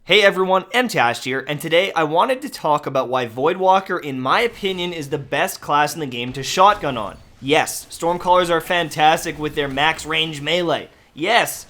Hey everyone, Mtashed here, and today I wanted to talk about why Voidwalker, in my opinion, is the best class in the game to shotgun on. Yes, Stormcallers are fantastic with their max range melee. Yes,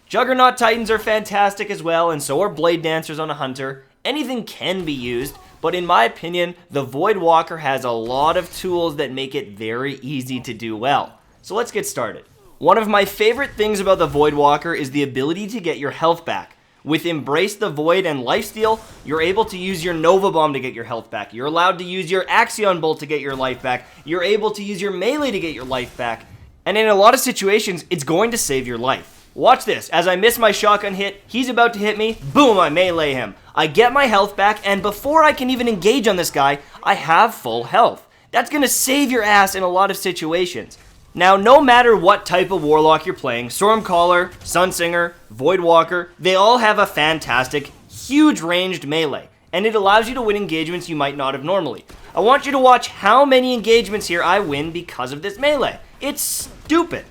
Juggernaut Titans are fantastic as well, and so are Blade Dancers on a Hunter. Anything can be used, but in my opinion, the Voidwalker has a lot of tools that make it very easy to do well. So let's get started. One of my favorite things about the Voidwalker is the ability to get your health back. With Embrace the Void and Lifesteal, you're able to use your Nova Bomb to get your health back. You're allowed to use your Axion Bolt to get your life back. You're able to use your melee to get your life back. And in a lot of situations, it's going to save your life. Watch this. As I miss my shotgun hit, he's about to hit me. Boom, I melee him. I get my health back, and before I can even engage on this guy, I have full health. That's going to save your ass in a lot of situations. Now, no matter what type of Warlock you're playing, Stormcaller, Sunsinger, Voidwalker, they all have a fantastic, huge ranged melee, and it allows you to win engagements you might not have normally. I want you to watch how many engagements here I win because of this melee. It's stupid.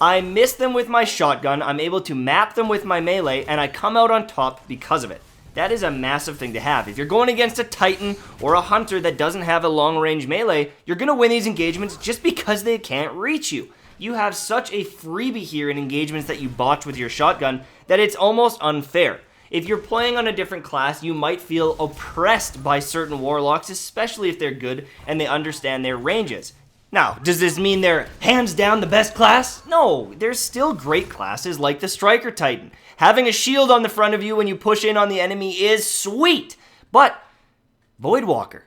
I miss them with my shotgun, I'm able to map them with my melee, and I come out on top because of it. That is a massive thing to have. If you're going against a Titan or a Hunter that doesn't have a long-range melee, you're going to win these engagements just because they can't reach you. You have such a freebie here in engagements that you botch with your shotgun that it's almost unfair. If you're playing on a different class, you might feel oppressed by certain Warlocks, especially if they're good and they understand their ranges. Now, does this mean they're hands down the best class? No, there's still great classes like the Striker Titan. Having a shield on the front of you when you push in on the enemy is sweet, but Voidwalker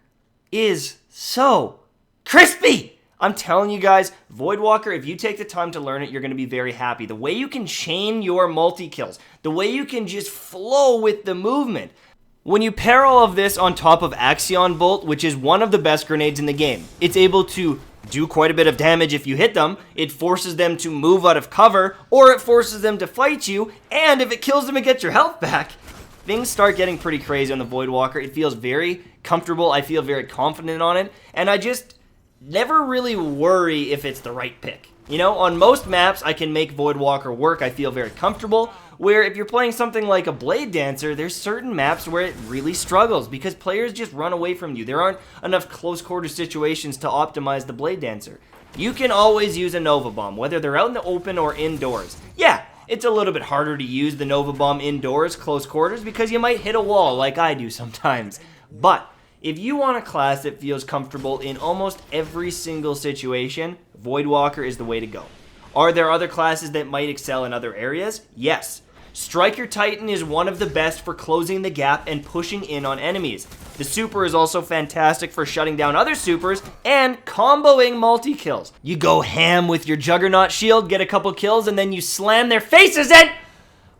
is so crispy. I'm telling you guys, Voidwalker, if you take the time to learn it, you're going to be very happy. The way you can chain your multi-kills, the way you can just flow with the movement. When you pair all of this on top of Axion Bolt, which is one of the best grenades in the game, it's able to do quite a bit of damage if you hit them, it forces them to move out of cover, or it forces them to fight you, and if it kills them and gets your health back, things start getting pretty crazy on the Voidwalker. It feels very comfortable, I feel very confident on it, and I just never really worry if it's the right pick. You know, on most maps, I can make Voidwalker work, I feel very comfortable, where if you're playing something like a Blade Dancer, there's certain maps where it really struggles because players just run away from you. There aren't enough close quarter situations to optimize the Blade Dancer. You can always use a Nova Bomb, whether they're out in the open or indoors. Yeah, it's a little bit harder to use the Nova Bomb indoors, close quarters, because you might hit a wall like I do sometimes. But if you want a class that feels comfortable in almost every single situation, Voidwalker is the way to go. Are there other classes that might excel in other areas? Yes. Striker Titan is one of the best for closing the gap and pushing in on enemies. The super is also fantastic for shutting down other supers and comboing multi-kills. You go ham with your Juggernaut shield, get a couple kills, and then you slam their faces in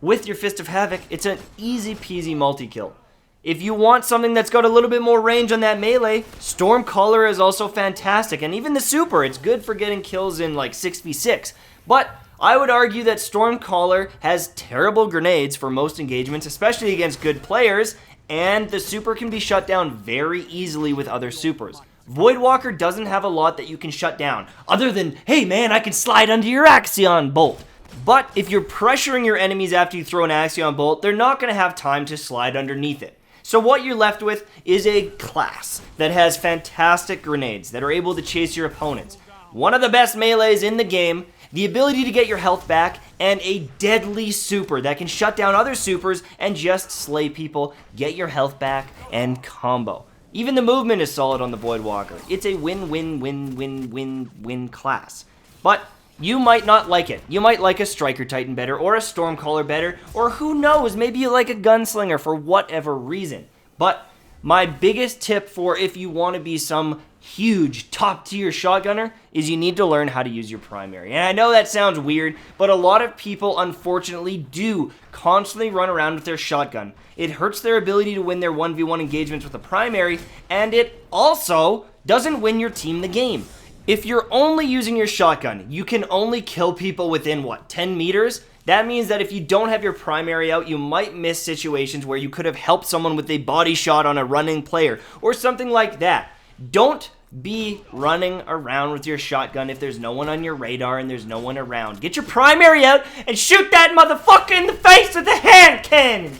with your Fist of Havoc. It's an easy peasy multi-kill. If you want something that's got a little bit more range on that melee, Stormcaller is also fantastic, and even the super, it's good for getting kills in like 6v6. But I would argue that Stormcaller has terrible grenades for most engagements, especially against good players, and the super can be shut down very easily with other supers. Voidwalker doesn't have a lot that you can shut down, other than, hey man, I can slide under your Axion Bolt. But if you're pressuring your enemies after you throw an Axion Bolt, they're not going to have time to slide underneath it. So what you're left with is a class that has fantastic grenades that are able to chase your opponents. One of the best melees in the game, the ability to get your health back, and a deadly super that can shut down other supers and just slay people, get your health back, and combo. Even the movement is solid on the Voidwalker. It's a win-win-win-win-win-win class. But you might not like it. You might like a Striker Titan better, or a Stormcaller better, or who knows, maybe you like a Gunslinger for whatever reason. But my biggest tip for if you want to be some huge top-tier shotgunner is you need to learn how to use your primary. And I know that sounds weird, but a lot of people unfortunately do constantly run around with their shotgun. It hurts their ability to win their 1v1 engagements with a primary, and it also doesn't win your team the game. If you're only using your shotgun, you can only kill people within, 10 meters? That means that if you don't have your primary out, you might miss situations where you could have helped someone with a body shot on a running player, or something like that. Don't be running around with your shotgun if there's no one on your radar and there's no one around. Get your primary out and shoot that motherfucker in the face with a hand cannon!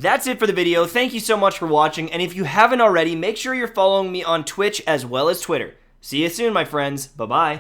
That's it for the video. Thank you so much for watching, and if you haven't already, make sure you're following me on Twitch as well as Twitter. See you soon, my friends. Bye-bye.